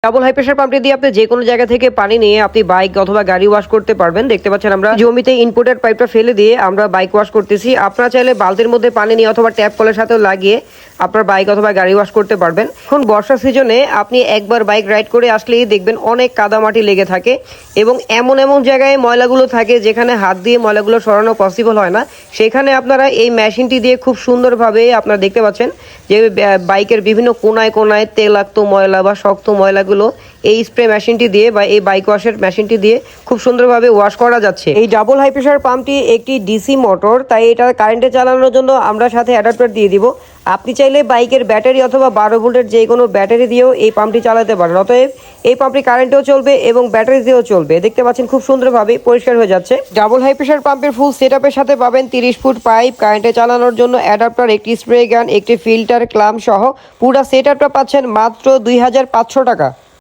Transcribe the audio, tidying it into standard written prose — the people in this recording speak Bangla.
ডাবল হাই প্রেশার পাম্পটি দিয়ে আপনি যে কোনো জায়গা থেকে পানি নিয়ে আপনি বাইক অথবা গাড়ি ওয়াশ করতে পারবেন। দেখতে পাচ্ছেন আমরা জমিতে ইনপুটের পাইপটা ফেলে দিয়ে আমরা বাইক ওয়াশ করতেছি। আপনারা চাইলে বালতির মধ্যে পানি নিয়ে অথবা ট্যাপ কলের সাথেও লাগিয়ে আপনার বাইক অথবা গাড়ি ওয়াশ করতে পারবেন। এখন বর্ষা সিজনে আপনি একবার বাইক রাইড করে আসলেই দেখবেন অনেক কাদামাটি লেগে থাকে এবং এমন এমন জায়গায় ময়লাগুলো থাকে যেখানে হাত দিয়ে ময়লাগুলো সরানো পসিবল হয় না। সেখানে আপনারা এই মেশিনটি দিয়ে খুব সুন্দরভাবে আপনারা দেখতে পাচ্ছেন যে বাইকের বিভিন্ন কোনায় কোনায় তেলাক্ত ময়লা বা শক্ত ময়লাগুলো এই স্প্রে মেশিনটি দিয়ে বা এই বাইক ওয়াশের মেশিনটি দিয়ে খুব সুন্দরভাবে ওয়াশ করা যাচ্ছে। এই ডাবল হাই প্রেশার পাম্পটি একটি ডিসি মোটর, তাই এটা কারেন্টে চালানোর জন্য আমরা সাথে অ্যাডাপ্টার দিয়ে দিব। আপনি চাইলে বাইকের ব্যাটারি অথবা 12 ভোল্টের যে কোনো ব্যাটারি দিয়েও এই পাম্পটি চালাতে পারেন। অতএব এই পাম্পটি কারেন্টেও চলবে এবং ব্যাটারি দিয়েও চলবে। দেখতে পাচ্ছেন খুব সুন্দরভাবে পরিষ্কার হয়ে যাচ্ছে। ডাবল হাই প্রেশার পাম্পের ফুল সেটআপের সাথে পাবেন 30 ফুট পাইপ, কারেন্টে চালানোর জন্য অ্যাডাপ্টার, একটি স্প্রে গান, একটি ফিল্টার, ক্লাম সহ পুরো সেটআপটা পাচ্ছেন মাত্র 2500 টাকা।